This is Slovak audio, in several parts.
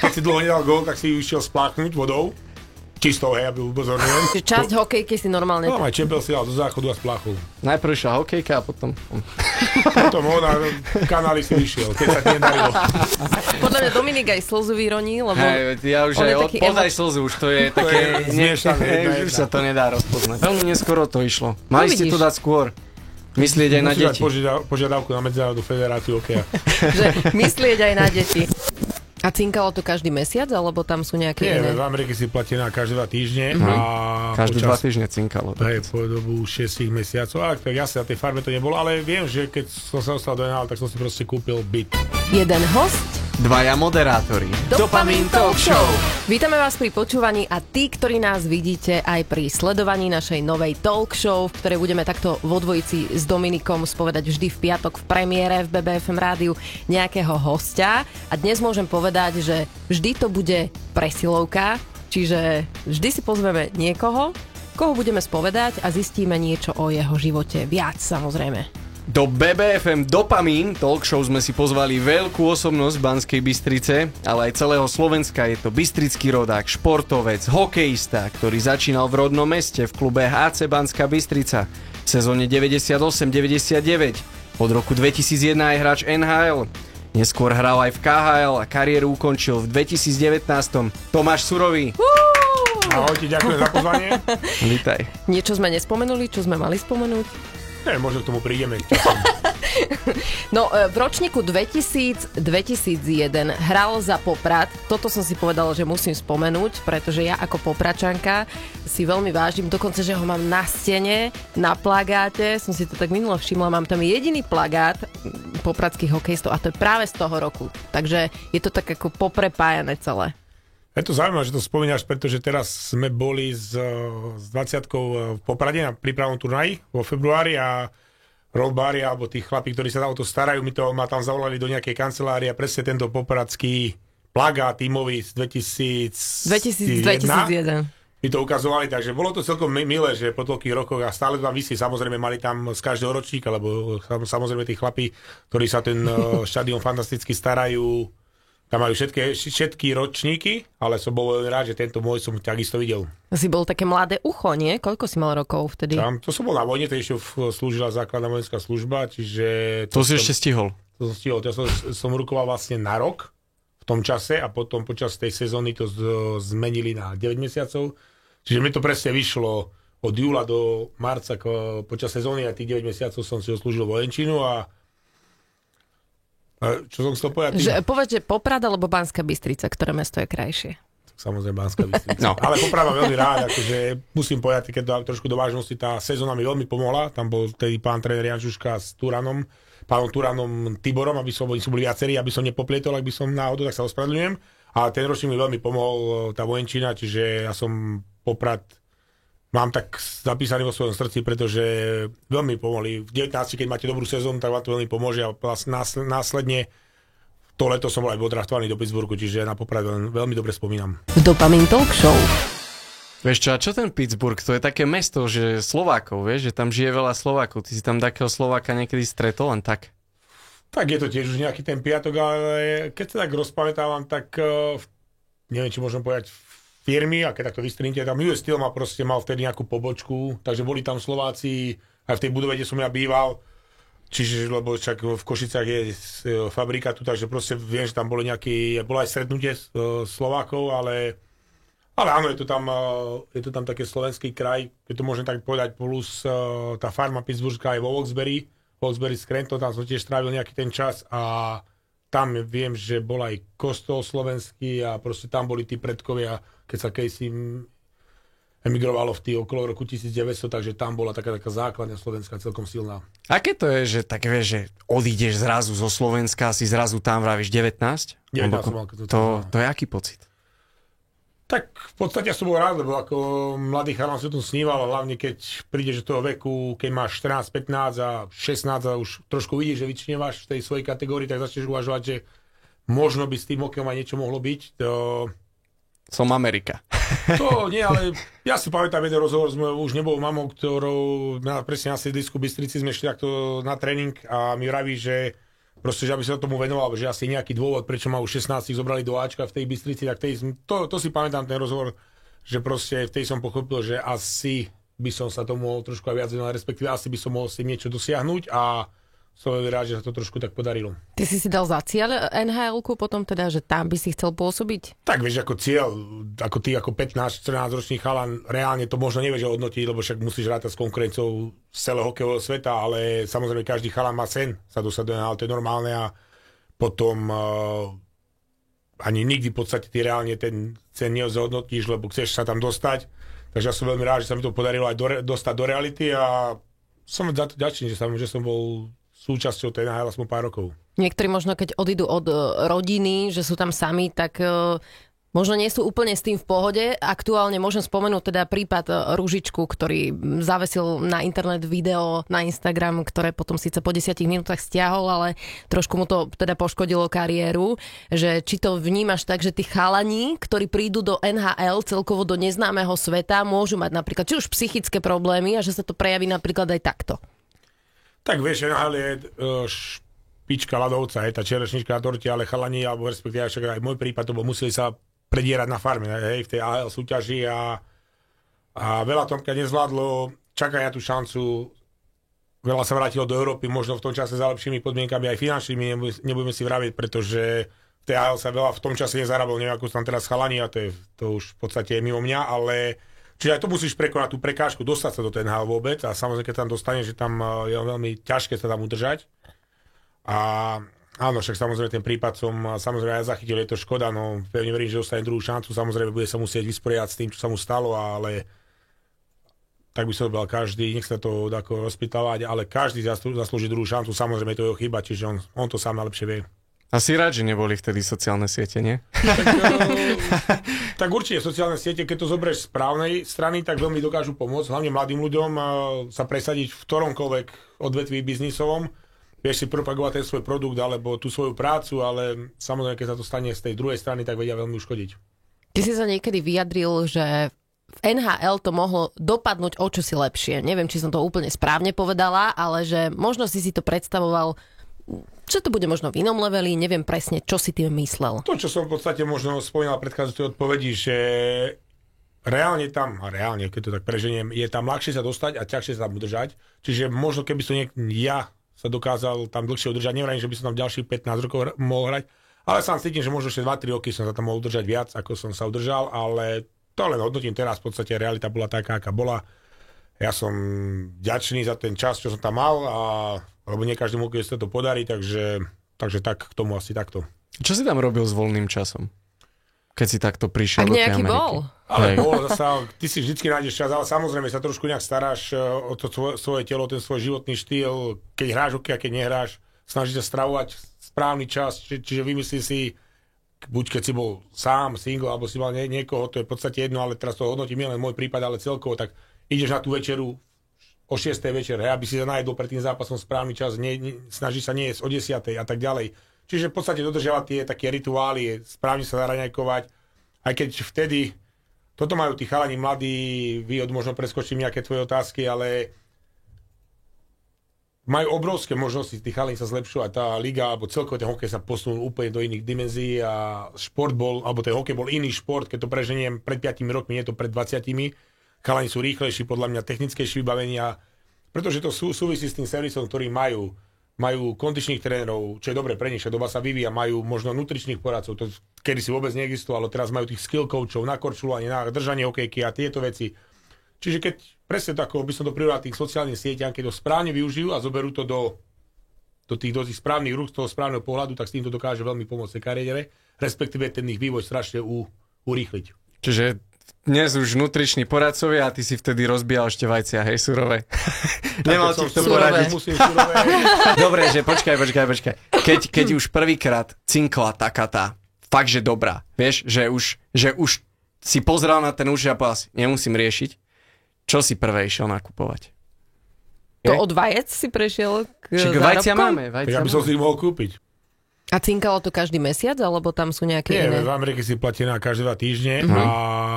Keď si dlho nedal gól, tak si išiel spláchnuť vodou. Čistou, hej, aby upozorňujem. Časť hokejky si normálne... No, aj čempel si dal do záchodu a spláchol. Najprv išla hokejka a potom... Potom on na kanály si vyšiel, keď sa ti nedarilo. Podľa mňa Dominik aj slzu vyroní, lebo... Hej, ja už aj podaj slzu, už to je také... zmiešané. Už sa to nedá rozpoznať. Veľmi neskoro to išlo. Mali ste to dať skôr. Myslieť aj na deti. Požiadavku na Medzinárodnú federáciu hokeja. Že myslieť aj na deti. A cinkalo to každý mesiac, alebo tam sú nejaké iné? Nie, v Amerike si platí na každé 2 týždne. A každé 2 týždne cinkalo. Hej, po dobu 6 mesiacov. A tak jasne, na tej farme to nebolo, ale viem, že keď som sa dostal do NHL, tak som si proste kúpil byt. Jeden host, 2 moderátori. Dopamin Talk Show. Vítame vás pri počúvaní a tí, ktorí nás vidíte aj pri sledovaní našej novej talk show, v ktorej budeme takto vo dvojici s Dominikom spovedať vždy v piatok v premiére v BBFM rádiu nejakého hostia. A dnes môžem povedať, že vždy to bude presilovka, čiže vždy si pozveme niekoho, koho budeme spovedať a zistíme niečo o jeho živote. Viac, samozrejme. Do BBFM Dopamin Talk Show sme si pozvali veľkú osobnosť Banskej Bystrice, ale aj celého Slovenska. Je to bystrický rodák, športovec, hokejista, ktorý začínal v rodnom meste v klube HC Banská Bystrica v sezóne 98-99. Od roku 2001 je hráč NHL. Neskôr hral aj v KHL a kariéru ukončil v 2019. Tomáš Surový. Ahojte, ďakujem za pozvanie. Vítaj. Niečo sme nespomenuli, čo sme mali spomenúť? Ne, možno k tomu prídeme. No, v ročníku 2000-2001 hral za Poprad. Toto som si povedala, že musím spomenúť, pretože ja ako Popračanka si veľmi vážim, dokonca, že ho mám na stene, na plagáte. Som si to tak minulo všimla, mám tam jediný plagát popradských hokejistov a to je práve z toho roku. Takže je to tak ako poprepájané celé. Je to zaujímavé, že to spomínaš, pretože teraz sme boli s 20-kou v Poprade na prípravnom turnaji vo februári a rollbári alebo tí chlapí, ktorí sa o to starajú, ma tam zavolali do nejakej kancelárie a presne tento popradský plagát tímový z 2001. Mi to ukazovali, takže bolo to celkom milé, že po toľkých rokoch a stále tam visí, samozrejme mali tam z každého ročníka, lebo samozrejme tí chlapí, ktorí sa ten štadión fantasticky starajú, tam majú všetky ročníky, ale som bol veľmi rád, že tento môj som takisto videl. Si bol také mladé ucho, nie? Koľko si mal rokov vtedy? To som bol na vojne, to ešte slúžila základná vojenská služba, čiže... To si ešte stihol. To som rukoval vlastne na rok v tom čase a potom počas tej sezóny to zmenili na 9 mesiacov. Čiže mi to presne vyšlo od júla do marca počas sezóny a tých 9 mesiacov som si oslúžil vojenčinu a čo som chcel povedať? Povedz, že Poprad alebo Banská Bystrica, ktoré mesto je krajšie? Samozrejme Banská Bystrica. No. Ale Poprad mám veľmi rád, akože musím povedať, keď trošku do vážnosti, tá sezóna mi veľmi pomohla. Tam bol tedy pán tréner Jančuška s pánom Turanom Tiborom, aby som boli viacerí, aby som nepoplietol, ak by som náhodou, tak sa ospravedlňujem. A ten ročník mi veľmi pomohol, tá vojenčina, čiže ja som Poprad mám tak zapísaný vo svojom srdci, pretože veľmi pomohli. V 19, keď máte dobrú sezónu, tak vám to veľmi pomôže a vlastne následne to leto som bol aj odraftovaný do Pittsburghu, čiže na Poprad veľmi dobre spomínam. Dopamin Talk Show. Vieš čo, a čo ten Pittsburgh? To je také mesto, že Slovákov, vieš, že tam žije veľa Slovákov. Ty si tam takého Slováka niekedy stretol len tak? Tak je to tiež už nejaký ten piatok, ale keď sa tak rozpamätávam, tak neviem, či môžem povedať firmy, a keď takto vystrínite, tam US Steel mal vtedy nejakú pobočku, takže boli tam Slováci aj v tej budove, kde som ja býval, čiže, lebo však v Košicách je fabrika tu, takže proste viem, že tam bolo aj stretnutie Slovákov, ale áno, je to tam taký slovenský kraj, keď to môžem tak povedať, plus tá farma Pittsburghská je vo Wilkes-Barre Scranton, tam som tiež strávil nejaký ten čas a tam viem, že bol aj kostol slovenský a proste tam boli tí predkovia, keď sa Casey emigrovalo v tých okolo roku 1900, takže tam bola taká základňa slovenská celkom silná. Aké to je, že tak vieš, že odídeš zrazu zo Slovenska a si zrazu tam vravíš 19? 19 som mal, to je aký pocit? Tak v podstate ja som bol rád, lebo ako mladý chalan si o tom sníval, a hlavne keď prídeš do toho veku, keď máš 14, 15 a 16 a už trošku vidíš, že vyčnievaš v tej svojej kategórii, tak začneš uvažovať, že možno by s tým hokejom aj niečo mohlo byť. Som Amerika. To nie, ale ja si pamätám jeden rozhovor, už nebol mamou, ktorou presne na sídlisku Bystrici sme šli takto na tréning a mi vraví, že proste, že aby sa tomu venoval, že asi nejaký dôvod, prečo ma už 16 zobrali do Ačka v tej Bystrici, tak to si pamätám ten rozhovor, že proste v tej som pochopil, že asi by som sa tomu mohol trošku aj viac venovať, respektíve asi by som mohol si niečo dosiahnuť a som veľmi rád, že sa to trošku tak podarilo. Ty si dal za cieľ NHL-ku potom teda, že tam by si chcel pôsobiť? Tak vieš, ako cieľ, ako ty ako 15-14 ročný chalan, reálne to možno nevieš hodnotiť, lebo však musíš rátať s konkurenciou z celého hokejového sveta, ale samozrejme každý chalan má sen sa dostať do NHL, to je normálne a potom ani nikdy v podstate ty reálne ten sen nezhodnotíš, lebo chceš sa tam dostať. Takže ja som veľmi rád, že sa mi to podarilo aj dostať do reality a som za to ďačný, že som bol súčasťou tej NHL aspoň pár rokov. Niektorí možno, keď odídu od rodiny, že sú tam sami, tak možno nie sú úplne s tým v pohode. Aktuálne môžem spomenúť teda prípad Ružičku, ktorý zavesil na internet video na Instagram, ktoré potom síce po 10 minútach stiahol, ale trošku mu to teda poškodilo kariéru. Že či to vnímaš tak, že tí chalani, ktorí prídu do NHL, celkovo do neznámeho sveta, môžu mať napríklad či už psychické problémy a že sa to prejaví napríklad aj takto? Tak vieš, NHL je špička ľadovca, je tá čerešnička na torte, ale chalani, alebo respektíve aj môj prípad, to museli sa predierať na farme, hej, v tej AHL súťaži a veľa Tomka nezvládlo, čakajú tú šancu, veľa sa vrátilo do Európy, možno v tom čase za lepšími podmienkami, aj finančnými, nebudeme si vraviť, pretože v tej AHL sa veľa v tom čase nezarábalo, neviem, ako sú tam teraz chalani, a to už v podstate je mimo mňa, ale čiže aj to musíš prekonať tú prekážku, dostať sa do tej NHL vôbec a samozrejme, keď tam dostaneš, že tam je veľmi ťažké sa tam udržať. A áno, však samozrejme ten prípad som samozrejme aj zachytil, je to škoda, no pevne verím, že dostane druhú šancu, samozrejme bude sa musieť vysporiadať s tým, čo sa mu stalo, ale tak by som to bol každý, nech sa to ako rozpýtavať, ale každý zaslúži druhú šancu, samozrejme to je jeho chyba, čiže on to sám najlepšie vie. A si rád, že neboli vtedy sociálne siete, nie? Tak určite sociálne siete, keď to zoberieš z správnej strany, tak veľmi dokážu pomôcť, hlavne mladým ľuďom sa presadiť v ktoromkoľvek odvetví biznisovom. Vieš si propagovať ten svoj produkt alebo tú svoju prácu, ale samozrejme, keď sa to stane z tej druhej strany, tak vedia veľmi uškodiť. Ty si sa niekedy vyjadril, že v NHL to mohlo dopadnúť o čosi lepšie. Neviem, či som to úplne správne povedala, ale že možno si to predstavoval, že to bude možno v inom leveli, neviem presne, čo si tým myslel. To, čo som v podstate možno spomínal v predchádzajúcej odpovedi, že reálne tam, keď to tak preženiem, je tam ľahšie sa dostať a ťažšie sa tam udržať. Čiže možno keby som ja sa dokázal tam dlhšie udržať, neviem, že by som tam ďalších 15 rokov mohol hrať, ale sám cítim, že možno ešte 2-3 roky som sa tam mohol udržať viac, ako som sa udržal, ale to len hodnotím teraz, v podstate realita bola taká, aká bola. Ja som vďačný za ten čas, čo som tam mal, lebo nie každému sa to podarí, takže tak k tomu asi takto. Čo si tam robil s voľným časom? Keď si takto prišiel do tej Ameriky? Bol? Ale bol, ty si vždycky nájdeš čas, ale samozrejme sa trošku nejak staráš o to svoje telo, ten svoj životný štýl, keď hráš hokej a keď nehráš, snažíš sa stravovať správny čas, čiže vymyslí si, buď keď si bol sám, single, alebo si mal niekoho, to je v podstate jedno, ale teraz to hodnotím nie len môj prípad, ale celkovo, tak ideš na tú večeru o 6. večer, aby si sa najedol pred tým zápasom správny čas, snažíš sa nie jesť o 10. a tak ďalej. Čiže v podstate dodržiavať tie také rituály, správne sa zaraňajkovať, aj keď vtedy, toto majú tí chalani mladí, vy možno preskočím nejaké tvoje otázky, ale majú obrovské možnosti, tí chalani sa zlepšujú a tá liga, alebo celkovo ten hokej sa posunul úplne do iných dimenzií a šport bol, alebo ten hokej bol iný šport, keď to preženiem pred 5 rokmi, nie to pred 20. Chalani sú rýchlejší, podľa mňa technickejší vybavenia, pretože to súvisí s tým servisom, ktorý majú kondičných trénerov, čo je dobre pre nich, doba sa vyvíja, majú možno nutričných poradcov, to kedy si vôbec neexistovalo, teraz majú tých skill coachov na korčulovanie, na držanie hokejky a tieto veci. Čiže keď presne tak, by som to prirovnal tých sociálnych sieťach, keď to správne využijú a zoberú to do tých správnych rúk, z toho správneho pohľadu, tak s týmto dokáže veľmi pomôcť kariére, respektíve ten ich vývoj strašne urýchliť. Čiže dnes už nutriční poradcovia a ty si vtedy rozbíjal ešte vajcia, hej, surové. Nemal ti to poradiť. Dobre, že počkaj. Keď už prvýkrát cinkla taká tá, fakt, že dobrá, vieš, že už si pozrel na ten účet a povedal si, nemusím riešiť, čo si prvé išiel nakupovať? To od vajec si prešiel k zárobkom? Vajcia máme. Ja by som si ich mohol kúpiť. A cinkalo to každý mesiac, alebo tam sú nejaké iné? Nie, v Amerike si platí na každé 2 týždne.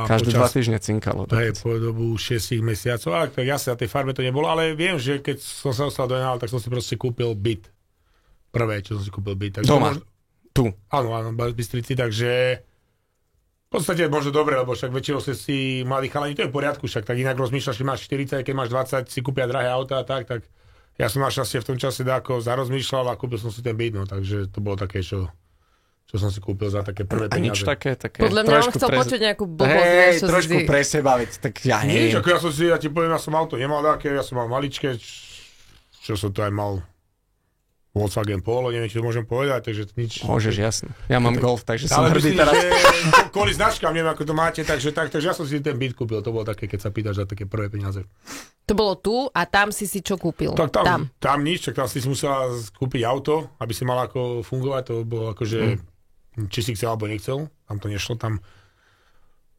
Každé 2 týždne cinkalo. Po dobu 6 mesiacov. Ale jasne, na tej farme to nebolo, ale viem, že keď som sa dostal do NHL, tak som si proste kúpil byt. prvé, čo som si kúpil byt. Takže doma? Tu? Áno, v Bystrici, takže v podstate možno dobre, lebo však väčšinou si mladí chalani, to je v poriadku, však tak inak rozmýšľaš, keď máš 40, keď máš 20, si kúpia drahé auta a tak ja som našťastie v tom čase dáko zarozmýšľal a kúpil som si ten byt, no, takže to bolo také, čo som si kúpil za také prvé peniaze. A nič také podľa mňa on chcel počuť nejakú blbosť. Hej, trošku pre seba, veď, tak ja neviem. Nič, ako ja ti poviem, ja som auto nemal také, ja som mal maličké, čo som to aj mal Volkswagen Polo, neviem, či to môžem povedať, takže nič. Môžeš, jasne. Ja mám Golf, takže som hrdý teraz. Kvôli značkám, neviem, ako to máte, takže ja som si ten byt kúpil, to bolo také, keď sa pýtaš za také prvé peniaze. To bolo tu a tam si čo kúpil? Tak tam nič, tak tam si musela kúpiť auto, aby si mal ako fungovať, to bolo akože, či si chcel alebo nechcel, tam to nešlo, tam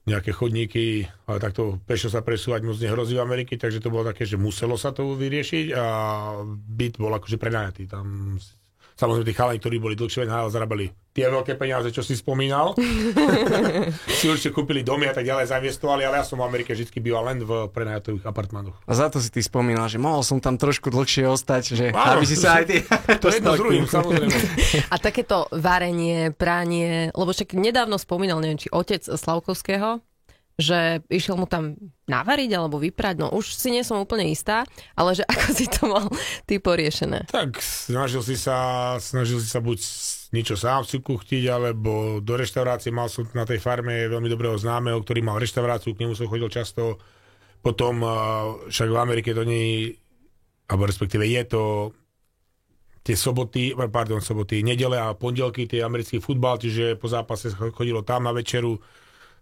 nejaké chodníky, ale takto pešo sa presúvať moc nehrozí v Amerike, takže to bolo také, že muselo sa to vyriešiť a byt bol akože prenajatý. Tam samozrejme tí chalani, ktorí boli dlhšie v NHL, zarábali tie veľké peniaze, čo si spomínal. Si určite kúpili domy a tak ďalej, zainvestovali, ale ja som v Amerike vždy býval len v prenajatých apartmanoch. A za to si ty spomínal, že mohol som tam trošku dlhšie ostať, že aby si sa aj ty... To jedno s druhým, samozrejme. A takéto varenie, pranie, lebo však nedávno spomínal, neviem, či otec Slavkovského, že išiel mu tam navariť alebo vyprať, no už si nie som úplne istá, ale že ako si to mal ty poriešené? Tak snažil si sa buď niečo sám si kuchtiť, alebo do reštaurácie. Mal som na tej farme veľmi dobrého známeho, ktorý mal reštauráciu, k nemu som chodil často. Potom však v Amerike to nie, alebo respektíve je to tie soboty, nedele a pondelky, tie americký futbal, čiže po zápase chodilo tam na večeru,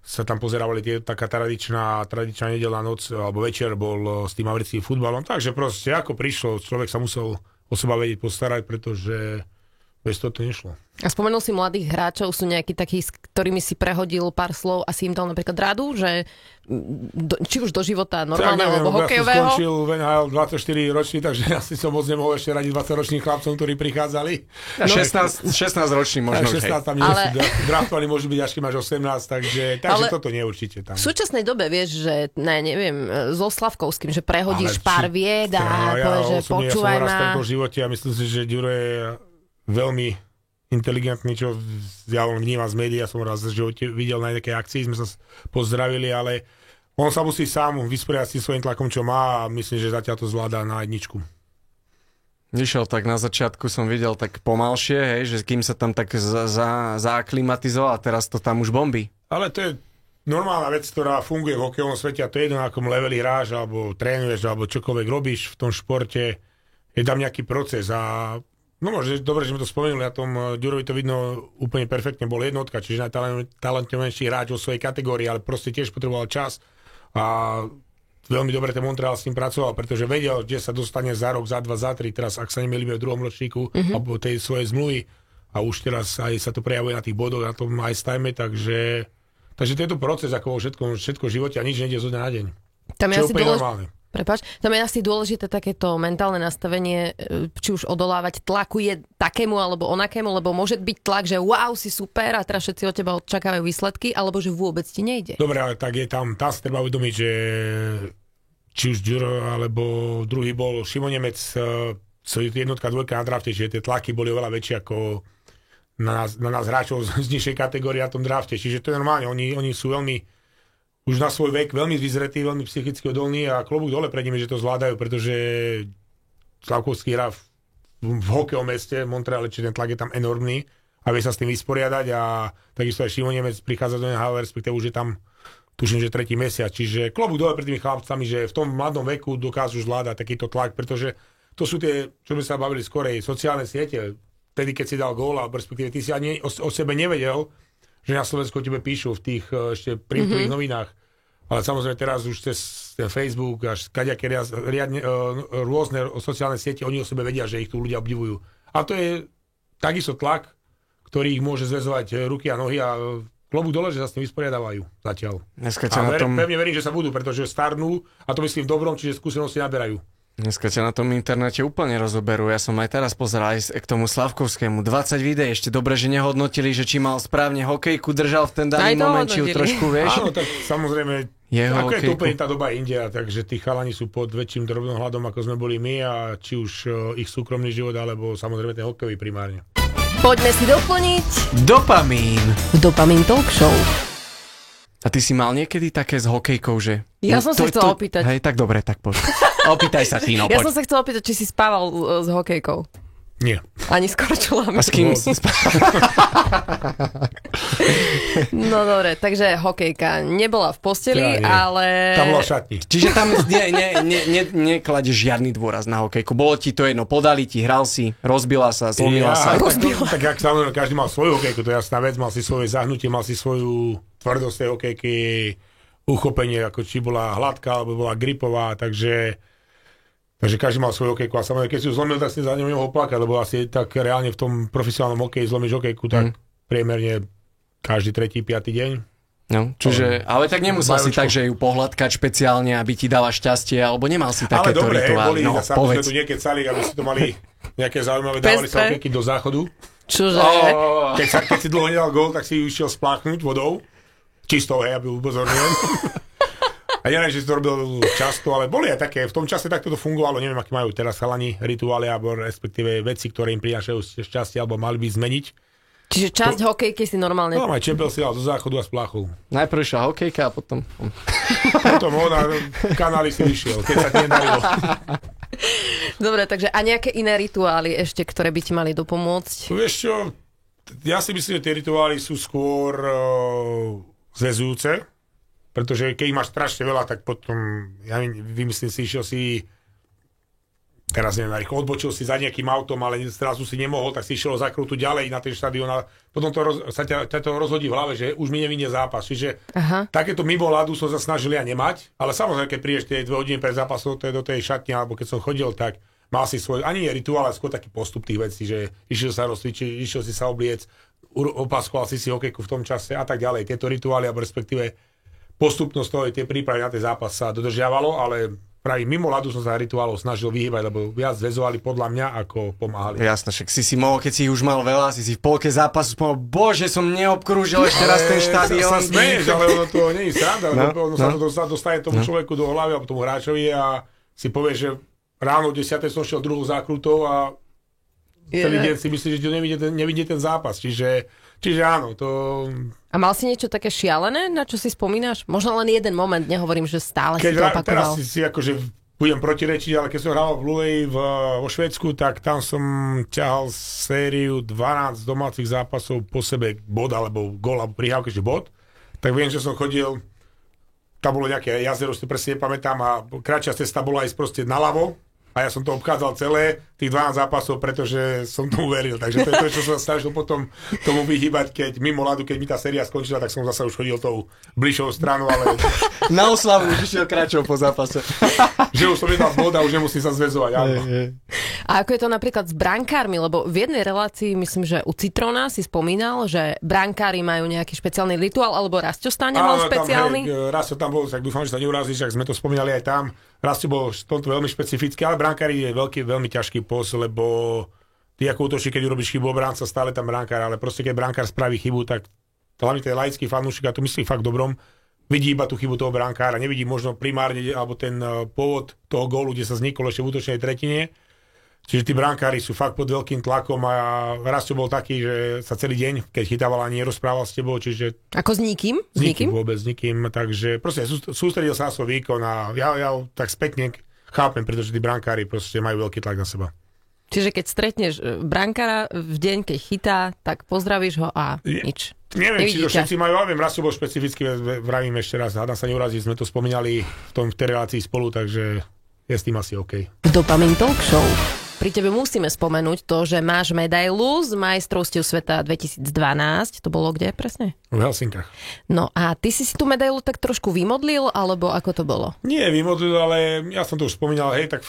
sa tam pozerávali taká tradičná nedelná noc alebo večer bol s tým americkým futbalom. Takže proste ako prišlo, človek sa musel o seba vedieť postarať, pretože bez toho to nešlo. A spomenul si mladých hráčov, sú nejakí takí, s ktorými si prehodil pár slov a si im dal napríklad radu, že či už do života normálneho alebo hokejového? Ja som skončil v NHL 24 ročný, takže asi som moc nemohol ešte radiť 20-ročným chlapcom, ktorí prichádzali. 16 ročný možno. 16 tam nie sú draftovaní, môžu byť až keď máš 18, takže toto nie určite tam. V súčasnej dobe vieš, že neviem, so Slavkovským, že prehodíš pár vied a povieš, že počúvaj ma. Ja som raz v živote a myslím si, že Ďuro je veľmi inteligentný, čo ja vnímam z médií, ja som raz v živote videl na nejakej akcii, sme sa pozdravili, ale on sa musí sám vysporiadať s tým svojím tlakom, čo má a myslím, že zatiaľ to zvládá na jedničku. Vyšiel tak na začiatku som videl tak pomalšie, hej, že kým sa tam tak zaaklimatizoval a teraz to tam už bombí. Ale to je normálna vec, ktorá funguje v hokejovom svete a to je jedno, na akom leveli hráš, alebo trénuješ, alebo čokoľvek robíš v tom športe, je tam nejaký proces a no možno, dobre, že sme to spomenuli, na tom Ďurovi to vidno úplne perfektne, bol jednotka, čiže najtalentovanejší hráč vo svojej kategórii, ale proste tiež potreboval čas a veľmi dobre ten Montreal s tým pracoval, pretože vedel, kde sa dostane za rok, za 2, za 3, teraz ak sa nemýlime v druhom ročníku alebo tej svojej zmluvy a už teraz aj sa to prejavuje na tých bodoch, na tom ice time, takže to je to proces ako vo všetko v živote a nič nejde zo dňa na deň. Tam je úplne normálne. Prepáč, tam je asi dôležité takéto mentálne nastavenie, či už odolávať tlaku je takému alebo onakému, lebo môže byť tlak, že wow, si super a teraz všetci od teba očakávajú výsledky, alebo že vôbec ti nejde. Dobre, ale tak je tam sa treba uvedomiť, že či už Ďuro, alebo druhý bol Šimon Nemec, jednotka, dvojka na drafte, že tie tlaky boli oveľa väčšie ako na nás hráčov z nižšej kategórie na tom drafte, čiže to je normálne, oni sú veľmi už na svoj vek veľmi vyzretí, veľmi psychicky odolní a klobúk dole pred nimi, že to zvládajú, pretože Slavkovský hrá v hokejovom meste v Montreale, čiže ten tlak je tam enormný a vie sa s tým vysporiadať a takisto aj Šimon Nemec prichádza do NHL, respektíve už je tam, tuším, že 3. mesiac, čiže klobúk dole pred tými chlapcami, že v tom mladom veku dokážu zvládať takýto tlak, pretože to sú tie, čo sme sa bavili skorej, sociálne siete, vtedy keď si dal gól, alebo respektíve ty si ani o sebe nevedel, že na Slovensku o tebe píšu v tých ešte printových novinách. Ale samozrejme teraz už cez ten Facebook až kaďaké rôzne sociálne siete, oni o sebe vedia, že ich tu ľudia obdivujú. A to je takisto tlak, ktorý ich môže zväzovať ruky a nohy a klobúk dole, že sa s tým vysporiadávajú zatiaľ. Pevne verím, že sa budú, pretože starnú a to myslím v dobrom, čiže skúsenosti naberajú. Dneska ťa na tom internete úplne rozoberú. Ja som aj teraz pozeral aj k tomu Slavkovskému 20 videí. Ešte dobre, že nehodnotili, že či mal správne hokejku držal v ten daný moment, či ju trošku, vieš. Áno, tak samozrejme Ako je to úplne tá doba India, takže tí chalani sú pod väčším drobnohľadom, ako sme boli my, a či už ich súkromný život, alebo samozrejme ten hokejový primárne. Poďme si doplniť Dopamín. v Dopamin Talk Show. A ty si mal niekedy také s hokejkou, že... Ja som sa chcela opýtať. Hej, tak dobre, tak poď. Opýtaj sa, Tino, Ja poď. som sa chcela opýtať, či si spával s hokejkou. Nie. Ani s korčulami. A s kým si spával? No dobre, takže hokejka nebola v posteli, ale... Tam bola v šatni. Čiže tam nekladeš žiadny dôraz na hokejku. Bolo ti to jedno, podali ti, hral si, rozbila sa, zlomila sa. Tak jak samozrejme, každý mal svoju hokejku, to je jasná vec, mal si svoje zahnutie, mal si svoju tvrdosť tej hokejky, uchopenie, ako či bola hladká, alebo bola gripová, takže každý mal svoju hokejku a samozrejme, keď si ju zlomil, tak si za ňou nemohol plakať, lebo asi tak reálne v tom profesionálnom hokeji zlomíš hokejku, tak priemerne každý 3., 5. deň. No, čiže, ale tak nemusel si tak, že ju pohľadkať špeciálne, aby ti dala šťastie, alebo nemal si takéto rituály. Ale dobre, boli, sme tu niekecali, aby si to mali nejaké zaujímavé, dávali sa hokejky do záchodu. Čože? Keď si dlho nedal gól, tak si ju išiel spláchnuť vodou. Čistou, hej, aby upozorňujem. A neviem, že si to robil často, ale boli aj také, v tom čase takto to fungovalo, neviem, aký majú teraz chalani rituály, alebo respektíve veci, ktoré im prinášajú šťastie, alebo mali by zmeniť. Čiže časť hokejky si normálne... No, aj čempel si dal do záchodu a spláchol. Najprv išla hokejka a potom... Potom on na kanály si vyšiel, keď sa ti nedarilo. Dobre, takže a nejaké iné rituály ešte, ktoré by ti mali dopomôcť? Vieš čo, ja si myslím, že tie rituály sú skôr zväzujúce, pretože keď ich máš strašne veľa, tak potom, ja vymyslím si, išiel si, teraz neviem, rýchlo odbočil si za nejakým autom, ale zrazu si nemohol, tak si išiel zakrútu ďalej na ten štadión a potom sa ťa to rozhodí v hlave, že už mi nevinie zápas. Čiže takéto mimo ľadu som sa snažil ja nemať, ale samozrejme, keď prídeš tie 2 hodiny pred zápasom do tej šatne, alebo keď som chodil, tak mal si svoj, ani nie rituál, ale skôr taký postup tých vecí, že išiel sa rozcvičiť, išiel si sa obliec, opaskoval si hokejku v tom čase a tak ďalej. Tieto rituály, alebo respektíve postupnosť toho, tie prípravy na ten zápas sa dodržiavalo, ale práve mimo ľadu som sa rituálov snažil vyhýbať, lebo viac zväzovali podľa mňa, ako pomáhali. Jasné, však si mohol, keď si už mal veľa, si v polke zápasu povedal, bože, som neobkrúžil ešte raz ten štadión. Sa smeješ, ale ono to nie je sranda, ono sa dostane tomu človeku do hlavy, alebo tomu hráčovi a si povie, že ráno o 10. som šiel druhou zákrutou a celý deň si myslíš, že nevidí ten zápas. Čiže áno, to... A mal si niečo také šialené, na čo si spomínaš? Možno len jeden moment, nehovorím, že stále si to opakoval. Teraz si akože budem protirečiť, ale keď som hral v Blue vo Švédsku, tak tam som ťahal sériu 12 domácich zápasov po sebe bod, alebo gól, alebo prihrávka, že bod. Tak viem, že som chodil, tam bolo nejaké jazero, si presne nepamätám, a kratšia cesta bola ísť proste naľavo. A ja som to obchádzal celé, tých 12 zápasov, pretože som tomu veril. Takže to je to, čo som sa snažil potom tomu vyhýbať, keď mimo ľadu, keď mi tá séria skončila, tak som zase už chodil tou bližšou stranou, ale... Na oslavu už išiel kráčov po zápase. Že už som jednal bod a už nemusím sa zväzovať. A ako je to napríklad s brankármi? Lebo v jednej relácii, myslím, že u Citrona si spomínal, že brankári majú nejaký špeciálny rituál, alebo Rastio Stáňa mal špeciálny? Rastio tam bol, tak dúfam, že sa neurazíš, ak sme to spomínali aj tam. Rastio bol v tomto veľmi špecifický, ale brankári je veľmi ťažký post, lebo ty ako útočník, keď urobíš chybu obránca, stále tam brankár, ale proste keď brankár spraví chybu, tak hlavne ten laický fanúšik, a to myslí fakt dobrom, vidí iba tú chybu toho brankára, nevidí možno primárne, alebo ten pôvod toho gólu, kde sa vznikol ešte v útočnej tretine. Čiže tí brankári sú fakt pod veľkým tlakom a Rastio bol taký, že sa celý deň, keď chytával, ani nerozprával s tebou, čiže... Ako s nikým? S nikým? Vôbec s nikým, takže proste sústredil sa na svoj výkon a ja tak spätne chápem, pretože tí brankári proste majú veľký tlak na seba. Čiže keď stretneš brankára v deň, keď chytá, tak pozdravíš ho a nič. Neviem, či to všetci majú, ale viem, Rastio bol špecificky, vravím ešte raz, hádam sa neurazí, sme to spomínali v tej relácii spolu, takže je s tým asi OK. Dopamin Talk Show. Pri tebe musíme spomenúť to, že máš medailu z majstrovstiev sveta 2012. To bolo kde presne? V Helsinkách. No a ty si tú medailu tak trošku vymodlil, alebo ako to bolo? Nie vymodlil, ale ja som to už spomínal, hej, tak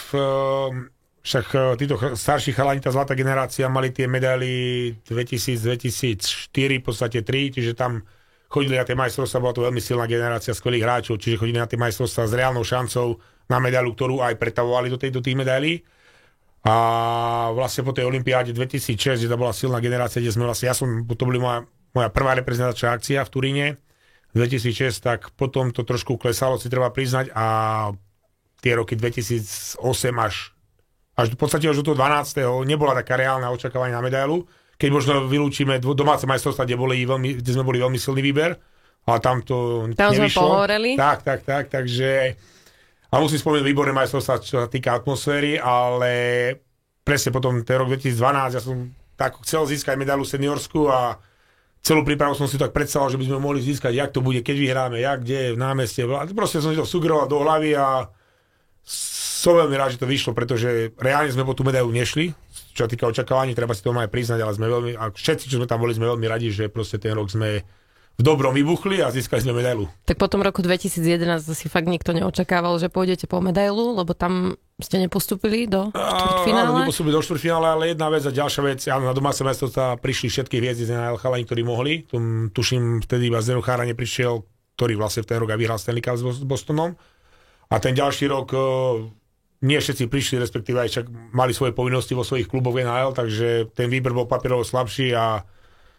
však títo starší chalani, tá zlatá generácia, mali tie medaily 2000-2004, v podstate 3, čiže tam chodili na tie majstrovstvá, bola to veľmi silná generácia skvelých hráčov, čiže chodili na tie majstrovstvá s reálnou šancou na medailu, ktorú aj pretavovali do tých medailí. A vlastne po tej olympiáde 2006, kde to bola silná generácia, kde sme vlastne, to bola moja prvá reprezentačná akcia v Turíne, 2006, tak potom to trošku klesalo, si treba priznať, a tie roky 2008 až v podstate už do toho 12. nebola taká reálna očakávanie na medailu, keď možno vylúčime domáce majstrovstvá, kde sme boli veľmi silný výber, ale tam to nevyšlo. Tam sme pohoreli. Tak, takže a musím spomenúť výborné majstrovstvá, čo sa týka atmosféry, ale presne potom ten rok 2012 ja som tak chcel získať medailu seniorskú a celú prípravu som si tak predstavoval, že by sme mohli získať, jak to bude, keď vyhráme, jak, kde, v námeste. Proste som si to sugeroval do hlavy a som veľmi rád, že to vyšlo, pretože reálne sme po tú medailu nešli. Čo sa týka očakávaní, treba si to aj priznať, ale sme veľmi, a všetci, čo sme tam boli, sme veľmi radi, že proste ten rok sme v dobrom vybuchli a získali sme medailu. Tak po tom roku 2011 si fakt nikto neočakával, že pôjdete po medailu, lebo tam ste nepostúpili do štvrťfinále? Áno, nepostúpili do štvrťfinále, ale jedna vec a ďalšia vec, áno, na domáce majstrovstvá prišli všetky hviezdy z NHL chalani, ktorí mohli. Tuším, vtedy iba Zdeno Chára neprišiel, ktorý vlastne v ten rok aj vyhral Stanley Cup s Bostonom. A ten ďalší rok nie všetci prišli, respektíve aj však mali svoje povinnosti vo svojich kluboch v NHL, takže ten výber bol papierovo slabší a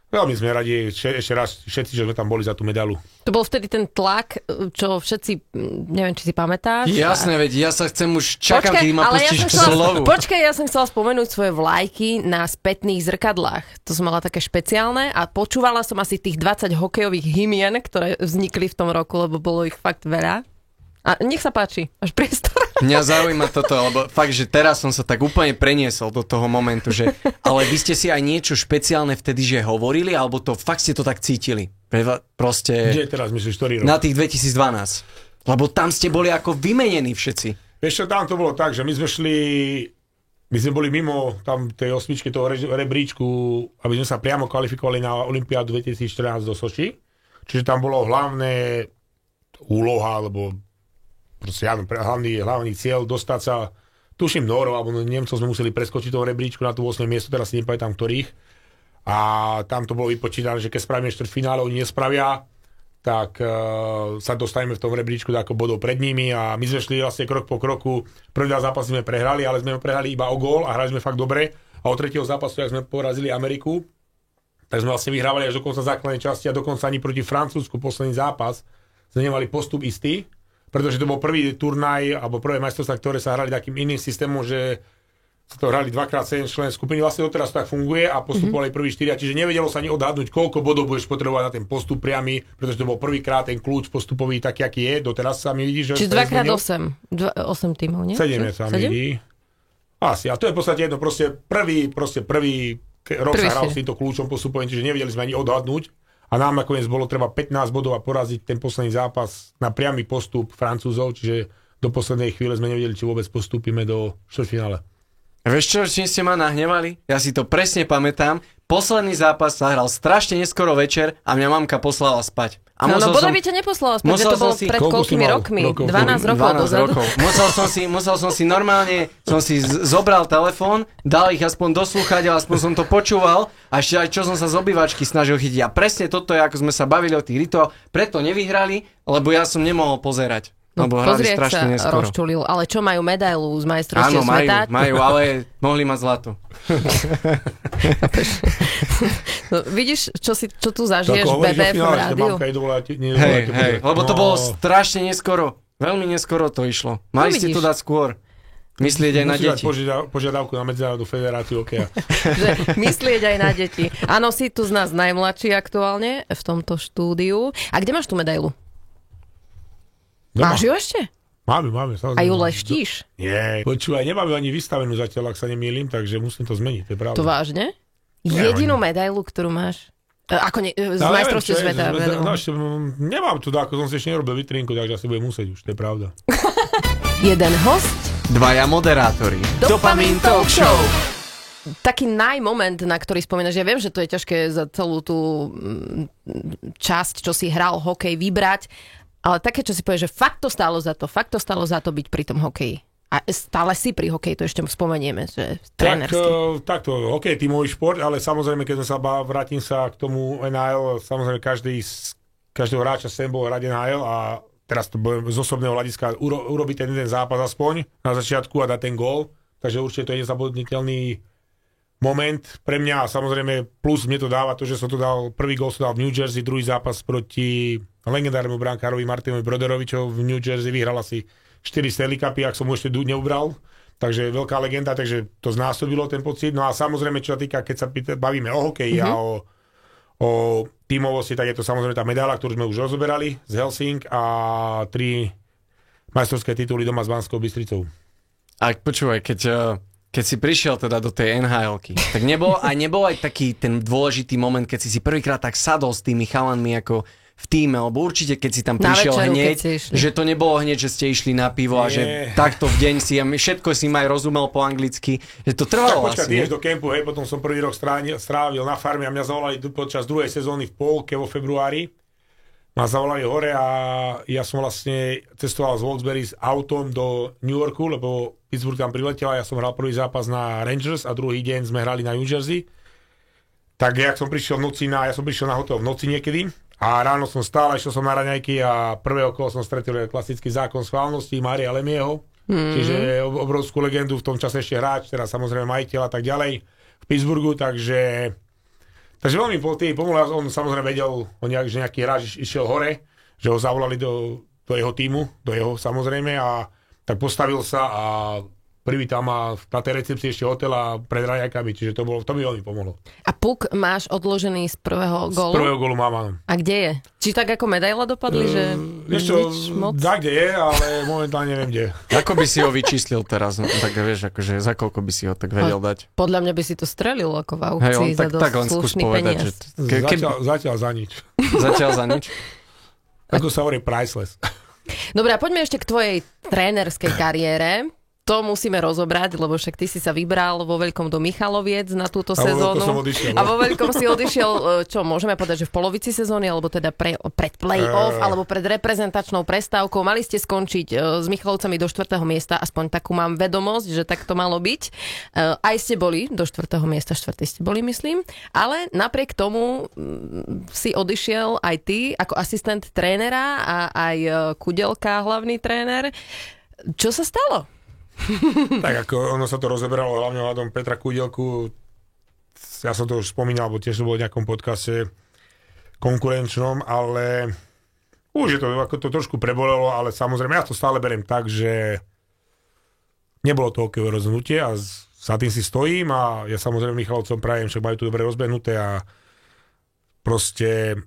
veľmi sme radi ešte raz všetci, že sme tam boli za tú medailu. To bol vtedy ten tlak, čo všetci, neviem, či si pamätáš. Jasné, veď ja sa chcem už čakám, kedy ma pustíš k slovu. Počkaj, ja som chcela spomenúť svoje vlajky na spätných zrkadlách. To som mala také špeciálne a počúvala som asi tých 20 hokejových hymien, ktoré vznikli v tom roku, lebo bolo ich fakt veľa. A nech sa páči, až priestor. Mňa zaujíma toto, lebo fakt, že teraz som sa tak úplne preniesol do toho momentu, že ale vy ste si aj niečo špeciálne vtedy, že hovorili, alebo to fakt ste to tak cítili? Proste... Kde teraz myslíš, ktorý rok? Na tých 2012. Lebo tam ste boli ako vymenení všetci. Vieš čo, tam to bolo tak, že my sme boli mimo tam tej osmičky toho rebríčku, aby sme sa priamo kvalifikovali na Olympiádu 2014 do Soči. Čiže tam bolo hlavné úloha, alebo proste hlavný cieľ dostať sa, tuším Norov, alebo Nemcov sme museli preskočiť toho rebríčku na tú 8. miesto, teraz si nepamätám ktorých. A tam to bolo vypočítané, že keď spravíme štvrťfinále, oni nespravia, tak sa dostaneme v tom rebríčku ako bodov pred nimi a my sme šli vlastne krok po kroku. Prvý zápas sme prehrali, ale sme prehrali iba o gól a hrali sme fakt dobre. A od tretieho zápasu, ak sme porazili Ameriku, tak sme vlastne vyhrávali až do konca základnej časti a dokonca ani proti Francúzsku posledný zápas sme nemali postup istý, pretože to bol prvý turnaj, alebo prvé majstrovstvá, ktoré sa hrali takým iným systémom, že sa to hrali 2x7 člen skupiny. Vlastne doteraz to tak funguje a postupovali prvý 4, čiže nevedelo sa ani odhadnúť, koľko bodov budeš potrebovať na ten postup priamy, pretože to bol prvýkrát ten kľúč postupový taký, aký je. Doteraz sa mi vidí, že... Čiže 2x8, 8 tímov, nie? 7 sa mi vidí. Asi, a to je v podstate jedno, proste prvý rok sa hral s týmto kľúčom postupovým, čiže nevedeli sme ani odhadnúť. A nám nakoniec bolo treba 15 bodov a poraziť ten posledný zápas na priamy postup Francúzov, čiže do poslednej chvíle sme nevedeli, či vôbec postúpime do štvrťfinále. Vieš čo, čím ste ma nahnevali? Ja si to presne pamätám. Posledný zápas sa hral strašne neskoro večer a mňa mamka poslala spať. A no bodaj by ťa neposlala spať, že to bolo pred koľkými rokmi? 12 rokov dozadu. Musel som si normálne, zobral telefón, dal ich aspoň do slúchadiel, aspoň som to počúval a ešte aj čo som sa z obývačky snažil chytiť. A presne toto je, ako sme sa bavili o tých rituáloch, preto nevyhrali, lebo ja som nemohol pozerať. Lebo hrali strašne neskoro. Rozčulil, ale čo majú medailu z majstrovstiev sveta? Áno, majú, ale mohli mať zlato. No, vidíš, čo tu zažiješ v BBF rádiu? Hej, lebo to bolo strašne neskoro. Veľmi neskoro to išlo. Mali ste to dať skôr. Myslieť aj na deti. Požiadavku na Medzinárodnú federáciu hokeja. Myslieť aj na deti. Áno, si tu z nás najmladší aktuálne v tomto štúdiu. A kde máš tú medailu? Máš ju ešte? Máme, samozrejme. A ju leštíš? Nie, počúvaj, nemám ju ani vystavenú zatiaľ, ak sa nemýlim, takže musím to zmeniť, to je pravda. To vážne? Jedinú medailu, ktorú máš? Z majstrovstiev sveta. Nemám tu, ako som si ešte nerobil vitrínku, takže asi budem musieť už, to je pravda. Jeden host, dvaja moderátori. Dopamin Talk Show. Taký najmoment, na ktorý spomínaš, ja viem, že to je ťažké za celú tú časť, čo si hral hokej, vybrať, ale také, čo si povieš, že fakt to stálo za to byť pri tom hokeji. A stále si pri hokeji, to ešte spomenieme, že trénersky. Takto, hokej je tímový šport, ale samozrejme, keď vrátim sa k tomu NHL, samozrejme každého hráča sem bol hrať NHL a teraz to bude z osobného hľadiska urobiť ten jeden zápas aspoň na začiatku a dať ten gól, takže určite to je nezabudniteľný moment pre mňa, a samozrejme plus mne to dáva to, že som to dal, prvý gól som dal v New Jersey, druhý zápas proti legendárnemu brankárovi Martinovi Broderovi, čo v New Jersey vyhral asi 4 Stanley Cupy, ak som mu ešte neubral. Takže veľká legenda, takže to znásobilo ten pocit. No a samozrejme, čo sa týka, keď sa bavíme o hokeji a o tímovosti, tak je to samozrejme tá medáľa, ktorú sme už rozoberali z Helsing a 3 majstrovské tituly doma s Banskou Bystricou. A počúvaj, keď si prišiel teda do tej NHL-ky, tak nebol aj taký ten dôležitý moment, keď si prvýkrát tak sadol s tými chalanmi ako v tíme, lebo určite keď si tam prišiel večeru, hneď, že že to nebolo hneď, že ste išli na pivo a že takto v deň si a všetko si aj rozumel po anglicky, že to trvalo tak, asi. Tak do kempu, hej, potom som prvý rok strávil na farme a mňa zavolali počas druhej sezóny v polke vo februári. Ma zavolali hore a ja som vlastne cestoval z Wilkes-Barre s autom do New Yorku, lebo Pittsburgh tam priletel a ja som hral prvý zápas na Rangers a druhý deň sme hrali na New Jersey. Tak ja som prišiel na hotel v noci niekedy a ráno som stál, išiel som na raňajky a prvého koho som stretol klasický zákon schválnosti Mária Lemieho, čiže obrovskú legendu, v tom čase ešte hráč, teraz samozrejme majiteľ a tak ďalej v Pittsburghu, takže veľmi pomohol, on samozrejme vedel, že nejaký hráč išiel hore, že ho zavolali do jeho tímu, do jeho samozrejme a tak postavil sa a privítal ma na tej recepcii ešte hotela pred raňajkami, čiže to mi veľmi pomohlo. A puk máš odložený z prvého gólu? Z prvého gólu mám, áno. A kde je? Či tak ako medaile dopadli, že nič moc? Kde je, ale momentálne neviem, kde. Ako by si ho vyčíslil teraz? No, tak vieš, akože za koľko by si ho tak vedel dať? Podľa mňa by si to strelil ako v aukcii za dosť slušný peniaz. Zatiaľ za nič. Zatiaľ za nič? Ako sa hovorí priceless. Dobre, a poďme ešte k tvojej trénerskej kariére. To musíme rozobrať, lebo však ty si sa vybral vo veľkom do Michaloviec na túto sezónu. A vo veľkom si odišiel, čo môžeme povedať, že v polovici sezóny, alebo teda pred play-off, alebo pred reprezentačnou prestávkou. Mali ste skončiť s Michalovcami do 4. miesta, aspoň takú mám vedomosť, že tak to malo byť. Aj ste boli do 4. miesta, 4. ste boli, myslím. Ale napriek tomu si odišiel aj ty ako asistent trénera a aj Kudelka, hlavný tréner. Čo sa stalo? Tak ako ono sa to rozeberalo hlavne hľadom Petra Kudelku, ja som to už spomínal, bo tiež to bolo v nejakom podcaste konkurenčnom, ale už je to, ako to trošku prebolelo, ale samozrejme ja to stále beriem tak, že nebolo to hokejové rozhodnutie a za tým si stojím a ja samozrejme Michalovcom prajem, však majú to dobre rozbehnuté a proste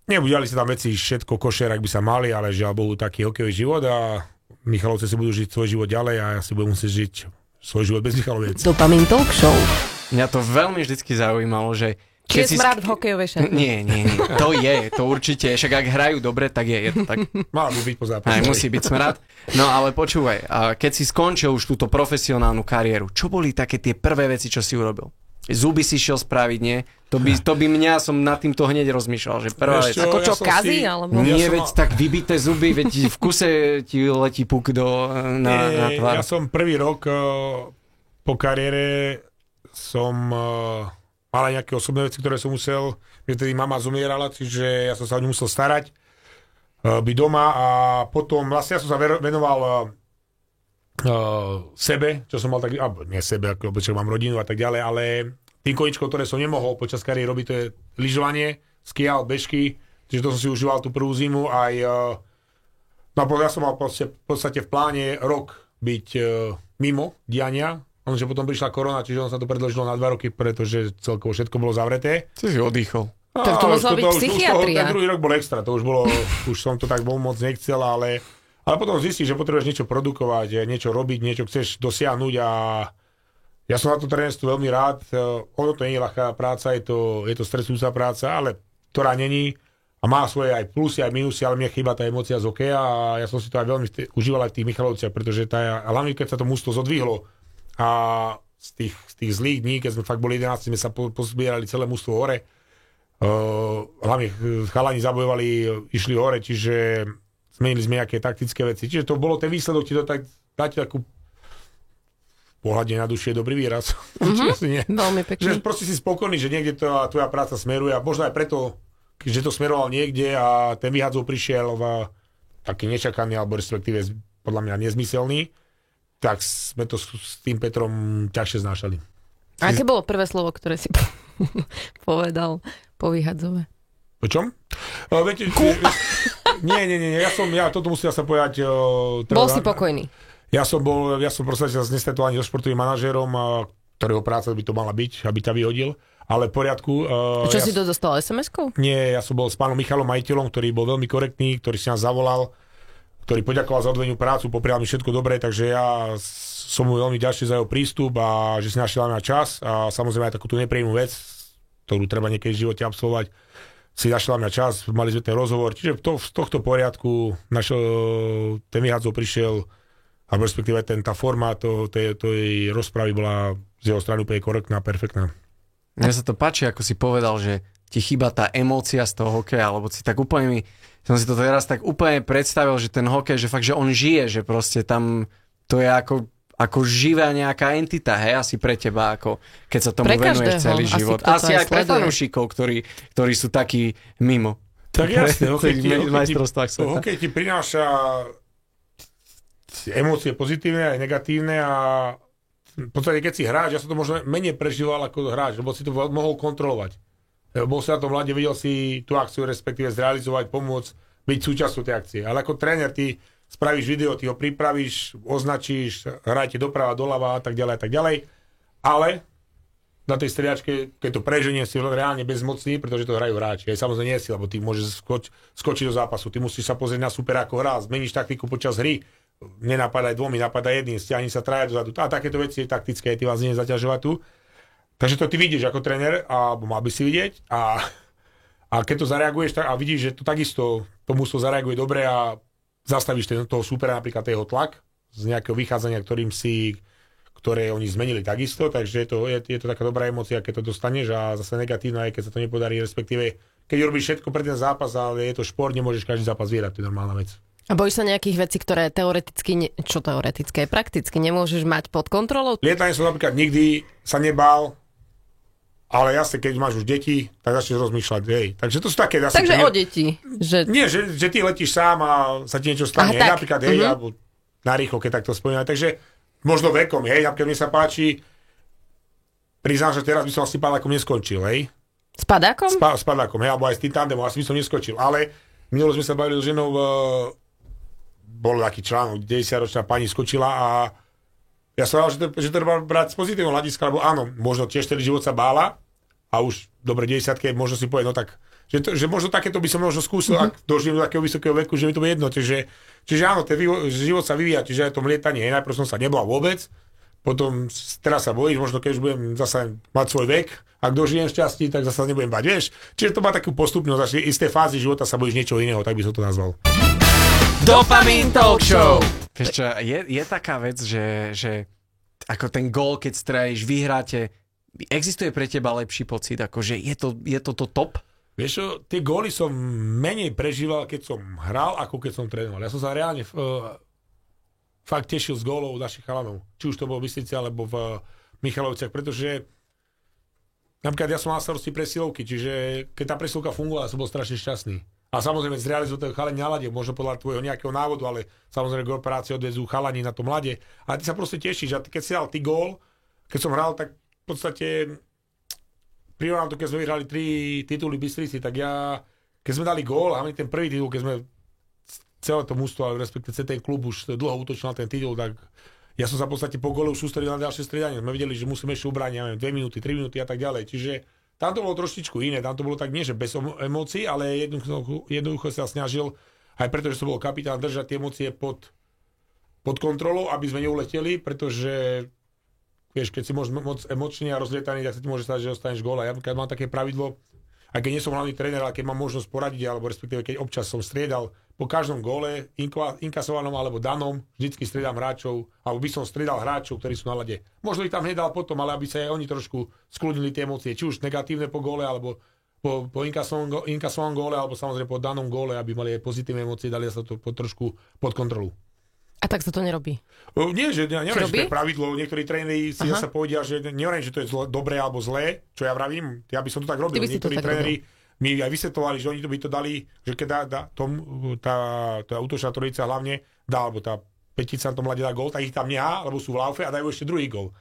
neudiali sa tam veci všetko košer, ak by sa mali, ale žiaľ Bohu taký hokejový život a Michalovce si budú žiť svoj život ďalej a ja si budem musieť žiť svoj život bez Michaloviec. Dopamin Talk Show. Mňa to veľmi vždycky zaujímalo, že... Či je smrad v hokejovej šatni? Nie. To určite. Však ak hrajú dobre, tak je to tak. Mal by byť po zápase. Aj musí byť smrad. No ale počúvaj, keď si skončil už túto profesionálnu kariéru, čo boli také tie prvé veci, čo si urobil? Zuby si šiel spraviť, nie? To by mňa, som nad týmto hneď rozmýšľal, že prvá vec. Ako čo, kazí? Alebo... Nie, veď tak vybité zuby, veď v kuse ti letí puk na tvár. Ja som prvý rok po kariére som mal aj nejaké osobné veci, ktoré som musel, vtedy mama zomierala, čiže ja som sa o ňu musel starať, byť doma a potom vlastne ja som sa venoval sebe, čo som mal tak, alebo nie sebe, ako čo mám rodinu a tak ďalej, ale tým koničkom, ktoré som nemohol počas kariéry robiť, to je lyžovanie, skial, bežky, čiže to som si užíval tú prvú zimu aj no ja som mal v podstate v pláne rok byť mimo diania, lenže potom prišla korona, čiže on sa to predĺžilo na 2 roky, pretože celkovo všetko bolo zavreté. Si oddychol. Tak to musela byť psychiatria. Ten druhý rok bol extra, to už som to tak moc nechcel, ale potom zistíš, že potrebuješ niečo produkovať, niečo robiť, niečo chceš dosiahnuť a ja som na to trénerstvo veľmi rád. Ono to nie je ľahká práca, je to stresujúca práca, ale ktorá není a má svoje aj plusy, aj minusy, ale mne chýba tá emócia z hokeja a ja som si to aj veľmi užíval aj v tých Michalovciach, pretože hlavne keď sa to mužstvo zodvihlo a z tých zlých dní, keď sme fakt boli 11, sme sa pozbierali celé mužstvo hore, hlavne chalani zabojovali, išli hore, čiže zmenili sme nejaké taktické veci. Čiže to bolo ten výsledok, ti to tak dáte takú pohľadne na duši je dobrý výraz. Veľmi pekný. Že proste si spokojný, že niekde tvoja práca smeruje a možno aj preto, že to smeroval niekde a ten vyhadzov prišiel taký nečakaný, alebo respektíve podľa mňa nezmyselný, tak sme to s tým Petrom ťažšie znášali. A aké bolo prvé slovo, ktoré si povedal po vyhadzove? O čom? Viete, nie, ja toto musím sa povedať. Bol si pokojný. Ja som proste sa nestretol ani so športovým manažérom, ktorého práca by to mala byť, aby ťa vyhodil, ale v poriadku. Čo si to dostal SMS-kou? Nie, ja som bol s pánom Michalom, majiteľom, ktorý bol veľmi korektný, ktorý si nás zavolal, ktorý poďakoval za odvedenú prácu, poprial mi všetko dobré, takže ja som mu veľmi ďačný za jeho prístup a že si našiel na čas a samozrejme aj takúto nepríjemnú vec, ktorú treba niekedy v živote absolvovať, si našiel na čas, mali sme ten rozhovor, čiže z tohto poriadku ten vyhadzov prišiel, alebo respektíve tá forma tej rozpravy bola z jeho strany úplne korektná, perfektná. Mne sa to páči, ako si povedal, že ti chýba tá emócia z toho hokeja, alebo si tak úplne som si to teraz tak úplne predstavil, že ten hokej, že fakt, že on žije, že proste tam to je ako živá nejaká entita, hej, asi pre teba, ako keď sa tomu venuješ celý život. Asi aj pre fanúšikov, ktorí sú takí mimo. Tak jasne, hokej ti prináša emócie pozitívne aj negatívne a v podstate keď si hráč, ja som to možno menej prežíval ako hráč, lebo si to mohol kontrolovať. Bol si na tom mladý, videl si tú akciu, respektíve zrealizovať, pomôcť, byť súčasťou tej akcie. Ale ako tréner ty spravíš video, ty ho pripravíš, označíš, hrajte doprava, doľava a tak ďalej. Ale na tej striačke, keď to preženie, si reálne bezmocný, pretože to hrajú hráči. Aj samozrejme nie si, lebo ty môžeš skočiť do zápasu, ty musíš sa pozrieť na supera ako hrá, zmeníš taktiku počas hry, nenapadaj dvomi, napadaj jedným, stiahni sa traja dozadu. A takéto veci je taktické, ty vás nie zaťažovať tu. Takže to ty vidíš ako tréner, alebo mal by si vidieť. A keď to zareaguješ a vidíš, že to takisto to mužstvo zareaguje dobre a zastavíš toho supera, napríklad jeho tlak z nejakého vychádzania, ktoré oni zmenili takisto, takže je to taká dobrá emócia, keď to dostaneš a zase negatívna je, keď sa to nepodarí, respektíve keď robíš všetko pre ten zápas, ale je to šport, nemôžeš každý zápas vyhrať, to je normálna vec. A bojíš sa nejakých vecí, ktoré teoretické, prakticky nemôžeš mať pod kontrolou? Lietanie som napríklad nikdy sa nebál, ale jasne, keď máš už deti, tak začneš rozmýšľať, hej. Takže to sú také... Takže o deti. Nie, že ty letíš sám a sa ti niečo stane. Aha, napríklad, hej, alebo narýchlo, keď takto spomínam. Takže možno vekom, hej, napríklad mne sa páči, priznám, že teraz by som asi padákom neskončil, hej. S padákom? S padákom, hej, alebo aj s tým tandemom, asi by som neskončil. Ale minulo sme sa bavili s ženou, bol taký článok, 90-ročná pani skočila a ja som hovoril, že to treba brať z pozitívneho hľadiska, lebo áno, možno tiež ten život sa bála a už dobre 90-ke možno si povie, no tak, že možno takéto by som možno skúsil, ak dožijem do takého vysokého veku, že mi to bude jedno. Čiže áno, ten život sa vyvíja, čiže aj to lietanie, najprv som sa nebal vôbec, potom teraz sa bojíš, možno keď už budem zase mať svoj vek, ak dožijem šťastí, tak zase nebudem bať, vieš. Čiže to má takú postupnosť, že isté fázy života sa bojíš niečo iného, tak by som to nazval. Dopamin Talk Show! Vieš čo, je taká vec, že ako ten gól, keď strelíš, vyhráte, existuje pre teba lepší pocit, akože je to top? Vieš čo, tie góly som menej prežíval, keď som hral, ako keď som trénoval. Ja som sa reálne fakt tešil z gólov našich chalanov. Či už to bolo v Bystrici, alebo v Michalovciach, pretože napríklad ja som mal starosti presilovky, čiže keď tá presilovka fungovala, som bol strašne šťastný. A samozrejme zrealizujú to chalani na ľade, možno podľa tvojho nejakého návodu, ale samozrejme korporácie odvezú chalani na tom ľade. A ty sa proste tešíš, a keď si dal ty gól, keď som hral, tak v podstate prirovnám to, keď sme vyhrali 3 tituly Bystrici, tak keď sme dali gól, a my ten prvý titul, keď sme celé to mužstvo, ale respektíve ten klub už dlho útočil na ten titul, tak ja som sa v podstate po góle už sústredil na ďalšie striedanie. Sme videli, že musíme ešte ubrániť, neviem, 2 minúty, 3 minúty a tak ďalej. Čiže tam to bolo trošičku iné, tam to bolo tak nie, že bez emócií, ale jednoducho sa snažil, aj preto, že som bol kapitán, držať tie emócie pod kontrolou, aby sme neuleteli, pretože vieš, keď si môžeš moc emočný a rozlietaný, tak sa ti môže stať, že dostaneš gól. Ja keď mám také pravidlo, aj keď nie som hlavný tréner, ale keď mám možnosť poradiť, alebo respektíve keď občas som striedal, po každom góle, inkasovanom alebo danom, vždycky striedam hráčov, alebo by som striedal hráčov, ktorí sú na ľade. Možno ich tam hneď dal potom, ale aby sa aj oni trošku skľudnili tie emócie, či už negatívne po góle, alebo po inkasovanom góle, alebo samozrejme po danom góle, aby mali aj pozitívne emócie, dali sa to trošku pod kontrolu. A tak sa to nerobí? Nie, že neviem, že to je pravidlo. Niektorí tréneri si sa povedia, že neviem, že to je dobré alebo zlé, čo ja vravím. Ja by som to tak robil. Niektorí tréneri mi aj vysvetlovali, že oni by to dali, že keď tá útočná trojica hlavne dá, alebo tá petica na tom mladí dá gól, tak ich tam nehá, lebo sú v laufe a dajú ešte druhý gól.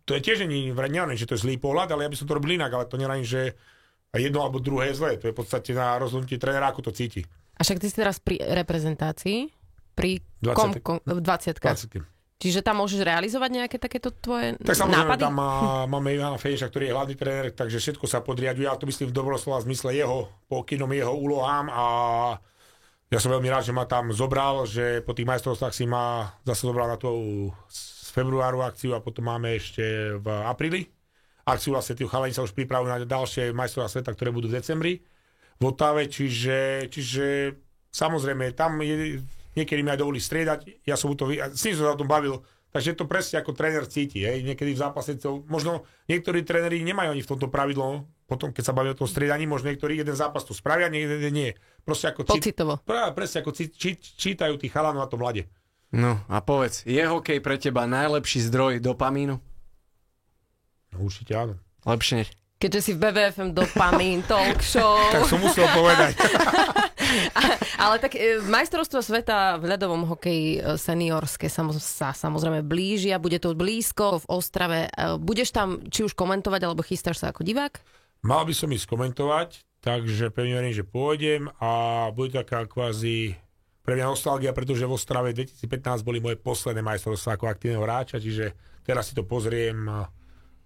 to je tiež neviem, že to je zlý pohľad, ale ja by som to robil inak, ale to neviem, že jedno alebo druhé je zlé. To je v podstate na rozhodnutie trénera, ako to cíti. A však ty si teraz pri reprezentácii, pri 20. Čiže tam môžeš realizovať nejaké takéto tvoje nápady? Tak samozrejme, tam máme Ivana Fejša, ktorý je hlavný tréner, takže všetko sa podriaduje, ale to myslím v dobrom slova zmysle jeho pokynom, jeho úlohám a ja som veľmi rád, že ma tam zobral, že po tých majstrovstvách si ma zase zobral na tú z februáru akciu a potom máme ešte v apríli akciu, vlastne tí chalani sa už pripravujú na ďalšie majstrovstvá sveta, ktoré budú v decembri v Ottave, čiže samozrejme tam niekedy mi aj dovolí striedať, ja som mu to s ním som sa o tom bavil, takže to presne ako tréner cíti, hej. Niekedy v zápase, možno niektorí tréneri nemajú ani v tomto pravidlo, potom keď sa bavia o tom striedaní, možno niektorí jeden zápas to spravia, niekedy nie. Proste ako pocitovo. Presne ako čítajú tí chalanov na tom ľade. No a povedz, je hokej pre teba najlepší zdroj dopamínu? No, určite áno. Lepšie. Keďže si v BBFM Dopamín Talk Show. Tak som musel povedať. Ale tak majstrovstvo sveta v ľadovom hokeji seniorské sa samozrejme blížia, bude to blízko v Ostrave. Budeš tam či už komentovať, alebo chystáš sa ako divák? Mal by som ísť komentovať, takže pevne verím, že pôjdem a bude taká kvázi pre mňa nostalgia, pretože v Ostrave 2015 boli moje posledné majstrovstvá ako aktívneho hráča, čiže teraz si to pozriem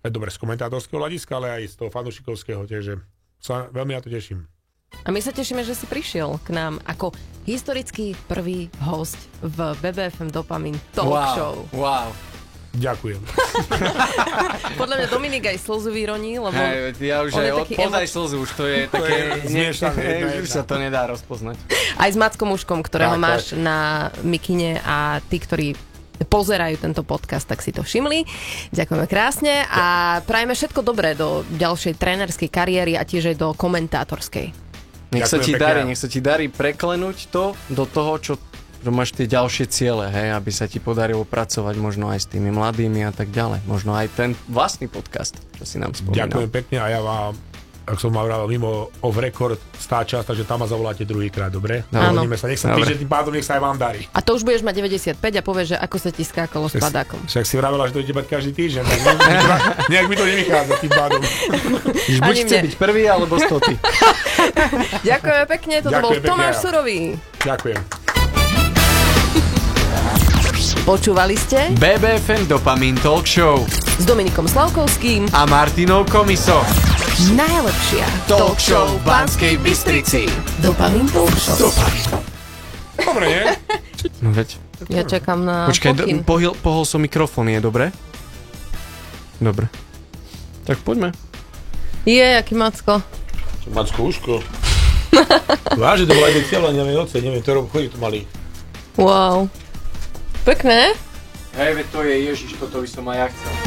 dobre z komentátorského hľadiska, ale aj z toho fanúšikovského, takže sa veľmi na to teším. A my sa tešíme, že si prišiel k nám ako historický prvý host v BBFM Dopamín Talk Show. Wow. Ďakujem. Podľa mňa Dominik aj slzu vyroní, lebo ja už aj podaj slzu, už to je také zmiešané. Už sa to nedá rozpoznať. Aj s Mackom Uškom, ktorého máš na mikine a tí, ktorí pozerajú tento podcast, tak si to všimli. Ďakujeme krásne a prajeme všetko dobré do ďalšej trénerskej kariéry a tiež aj do komentátorskej. Nech sa ti darí preklenúť to do toho, čo máš tie ďalšie ciele, hej, aby sa ti podarilo pracovať možno aj s tými mladými a tak ďalej. Možno aj ten vlastný podcast, čo si nám spomínal. Ďakujem pekne a ja vám, ak som mal vravil, mimo off record stá čas, takže tam ma zavoláte druhýkrát, dobre? Dohodnime sa, nech sa tým pádom, nech sa aj vám darí. A to už budeš mať 95 a povieš, že ako sa ti skákalo s padákom. Však si vravila, že to idete mať každý týždeň, tak nejak mi to nevychádza tým pádom. Buď chce byť prvý, alebo 100. Ďakujeme pekne, toto bol Tomáš Surový. Ďakujem. Počúvali ste BBFM Dopamín Talk Show s Dominikom Slavkovským a Martinou Komiso. Najlepšia talk show v Banskej Bystrici. Dopamín Talk Show. Dobre, nie? No veď. Ja čakám na pokyn. Pohol som mikrofón, je dobre? Dobre. Tak poďme. Aký Macko? Macko Uško. Váže, to bolo aj cieľa, neviem, neviem, to chodí tu malý. Wow. Pekné? Hej, veď to je Ježiš, toto by som aj ja chcel.